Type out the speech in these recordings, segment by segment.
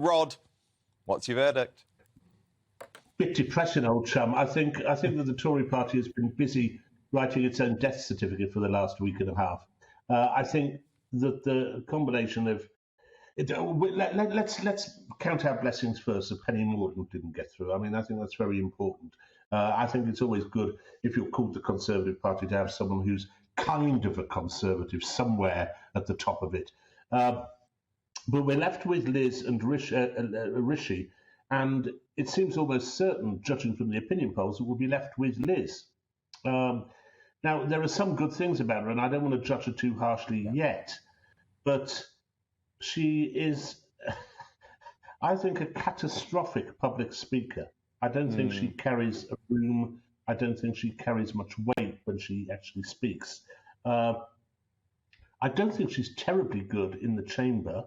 Rod, what's your verdict? Bit depressing, old chum. I think that the Tory party has been busy writing its own death certificate for the last week and a half. I think that the combination of let's count our blessings first. That Penny Mordaunt didn't get through. I mean, I think that's very important. I think it's always good if you're called the Conservative Party to have someone who's kind of a conservative somewhere at the top of it. But we're left with Liz and Rishi, and it seems almost certain, judging from the opinion polls, that we'll be left with Liz. Now, there are some good things about her, and I don't want to judge her too harshly yet, but she is, I think, a catastrophic public speaker. I don't think she carries a room. I don't think she carries much weight when she actually speaks. I don't think she's terribly good in the chamber.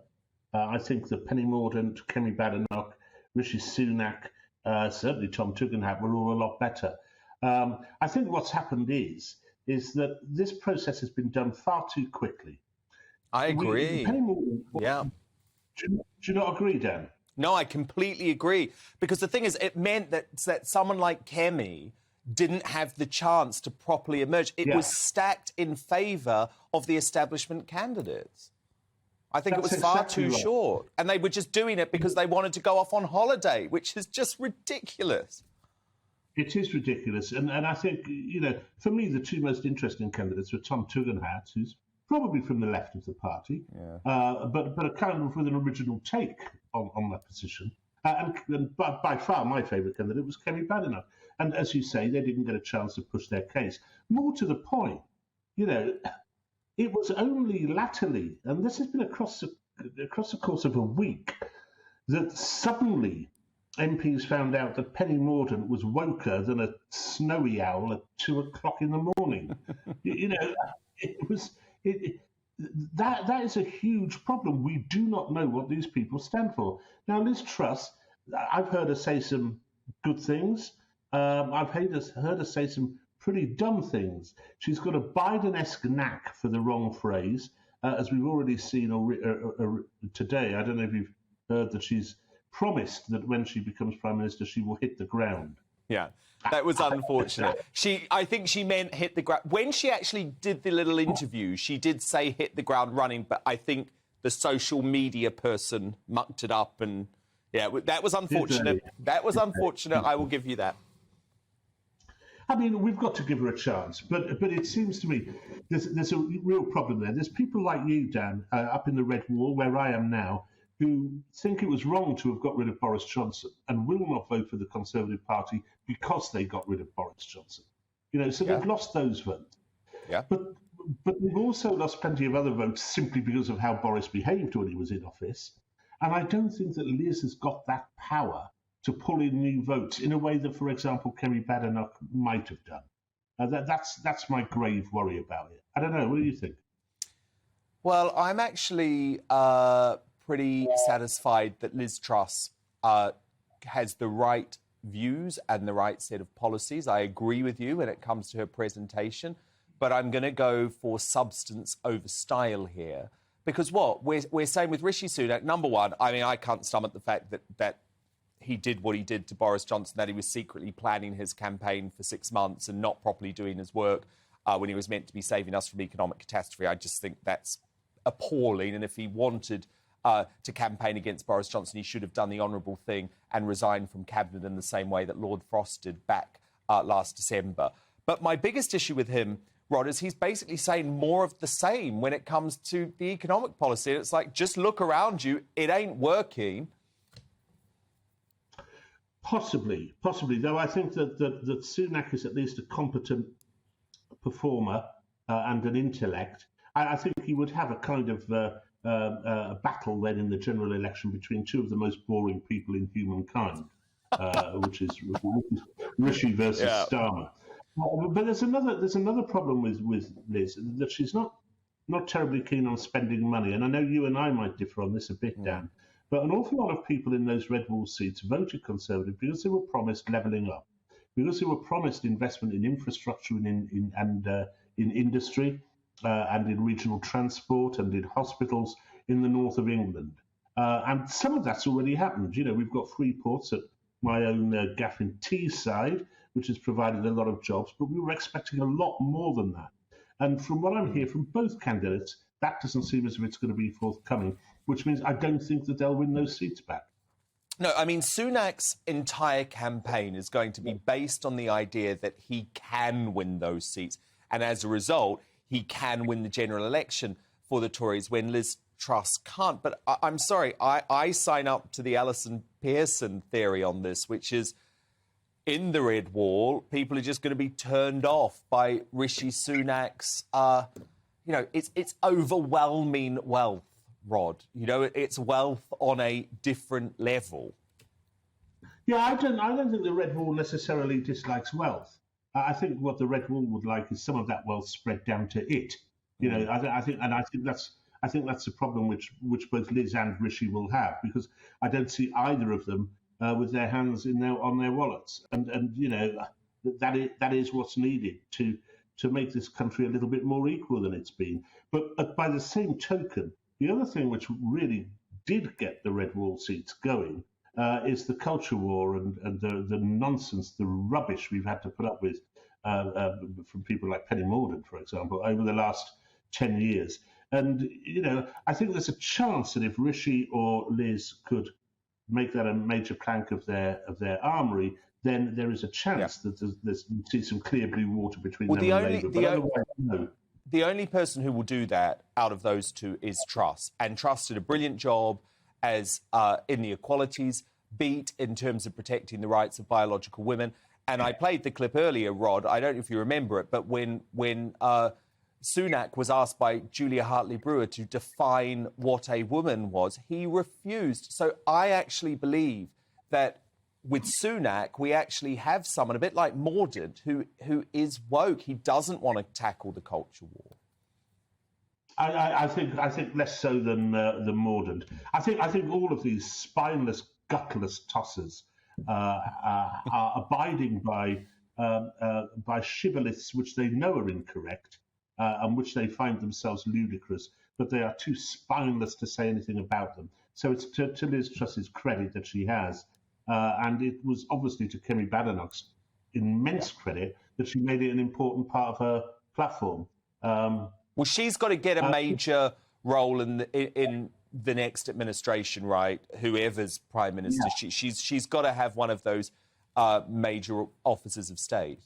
I think that Penny Mordaunt, Kemi Badenoch, Rishi Sunak, certainly Tom Tugendhat were all a lot better. I think what's happened is that this process has been done far too quickly. I agree. Penny Mordaunt, yeah. Do you not agree, Dan? No, I completely agree. Because the thing is, it meant that someone like Kemi didn't have the chance to properly emerge. It was stacked in favour of the establishment candidates. I think it was far too short. And they were just doing it because they wanted to go off on holiday, which is just ridiculous. It is ridiculous. And I think, for me, the two most interesting candidates were Tom Tugendhat, who's probably from the left of the party, but a kind of with an original take on that position. And by far, my favourite candidate was Kemi Badenoch. And as you say, they didn't get a chance to push their case. More to the point, it was only latterly, and this has been across the course of a week, that suddenly MPs found out that Penny Mordaunt was woker than a snowy owl at 2:00 in the morning. That is a huge problem. We do not know what these people stand for. Now, Liz Truss, I've heard her say some good things. I've heard her say some pretty dumb things. She's got a Biden-esque knack for the wrong phrase, as we've already seen today. I don't know if you've heard that she's promised that when she becomes Prime Minister, she will hit the ground. Yeah, that was unfortunate. I think she meant hit the ground. When she actually did the little interview, she did say hit the ground running, but I think the social media person mucked it up. And, yeah, that was unfortunate. That was unfortunate, I will give you that. I mean, we've got to give her a chance, but it seems to me there's a real problem there. There's people like you, Dan, up in the Red Wall, where I am now, who think it was wrong to have got rid of Boris Johnson and will not vote for the Conservative Party because they got rid of Boris Johnson. So they've lost those votes. Yeah. But they've also lost plenty of other votes simply because of how Boris behaved when he was in office. And I don't think that Liz has got that power to pull in new votes in a way that, for example, Kemi Badenoch might have done. That's my grave worry about it. I don't know. What do you think? Well, I'm actually pretty satisfied that Liz Truss has the right views and the right set of policies. I agree with you when it comes to her presentation, but I'm going to go for substance over style here. Because what we're saying with Rishi Sunak, number one, I mean, I can't stomach the fact that he did what he did to Boris Johnson, that he was secretly planning his campaign for 6 months and not properly doing his work when he was meant to be saving us from economic catastrophe. I just think that's appalling. And if he wanted to campaign against Boris Johnson, he should have done the honourable thing and resigned from cabinet in the same way that Lord Frost did back last December. But my biggest issue with him, Rod, is he's basically saying more of the same when it comes to the economic policy. It's like, just look around you, it ain't working. Possibly, though I think that Sunak is at least a competent performer and an intellect. I think he would have a kind of a battle then in the general election between two of the most boring people in humankind, which is Rishi versus Starmer. But there's another problem with Liz, that she's not terribly keen on spending money. And I know you and I might differ on this a bit, Dan. But an awful lot of people in those Red Wall seats voted Conservative because they were promised levelling up, because they were promised investment in infrastructure and in industry and in regional transport and in hospitals in the north of England. And some of that's already happened. You know, we've got free ports at my own Gaffin Teesside, which has provided a lot of jobs, but we were expecting a lot more than that. And from what I'm hearing from both candidates, that doesn't seem as if it's going to be forthcoming, which means I don't think that they'll win those seats back. No, I mean, Sunak's entire campaign is going to be based on the idea that he can win those seats. And as a result, he can win the general election for the Tories when Liz Truss can't. But I'm sorry, I sign up to the Alison Pearson theory on this, which is in the Red Wall, people are just going to be turned off by Rishi Sunak's, it's overwhelming wealth, Rod. You know, it's wealth on a different level. Yeah, I don't think the Red Wall necessarily dislikes wealth. I think what the Red Wall would like is some of that wealth spread down to it. You know, I think that's the problem which both Liz and Rishi will have, because I don't see either of them with their hands on their wallets, and you know that is what's needed to make this country a little bit more equal than it's been. But by the same token, the other thing which really did get the Red Wall seats going is the culture war and the nonsense, the rubbish we've had to put up with from people like Penny Mordaunt, for example, over the last 10 years. And, you know, I think there's a chance that if Rishi or Liz could make that a major plank of their armoury, then there is a chance that there's see some clear blue water between them and Labour. The only person who will do that out of those two is Truss. And Truss did a brilliant job as in the equalities beat in terms of protecting the rights of biological women. And I played the clip earlier, Rod. I don't know if you remember it, but when Sunak was asked by Julia Hartley-Brewer to define what a woman was, he refused. So I actually believe that with Sunak, we actually have someone a bit like Mordaunt who is woke. He doesn't want to tackle the culture war. I think less so than Mordaunt. I think all of these spineless, gutless tossers are abiding by shibboleths which they know are incorrect and which they find themselves ludicrous, but they are too spineless to say anything about them. So it's to Liz Truss's credit that she has, and it was obviously to Kemi Badenoch's immense credit that she made it an important part of her platform. Well, she's got to get a major role in the next administration, right? Whoever's prime minister, yeah. She's got to have one of those major offices of state.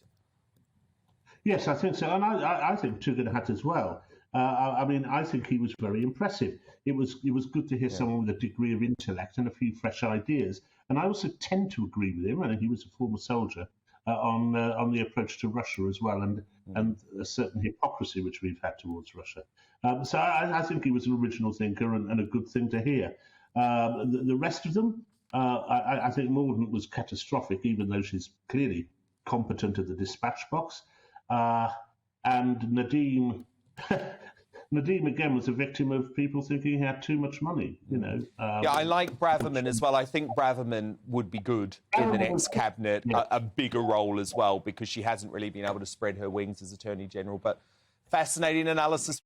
Yes, I think so, and I think Tugin had as well. I mean, I think he was very impressive. It was good to hear someone with a degree of intellect and a few fresh ideas. And I also tend to agree with him. I think he was a former soldier on the approach to Russia as well, and a certain hypocrisy which we've had towards Russia. So I think he was an original thinker and a good thing to hear. The rest of them, I think Mordaunt was catastrophic, even though she's clearly competent at the dispatch box. And Nadeem again was a victim of people thinking he had too much money. You know. Yeah, I like Braverman as well. I think Braverman would be good in the next cabinet, a bigger role as well, because she hasn't really been able to spread her wings as Attorney General. But fascinating analysis.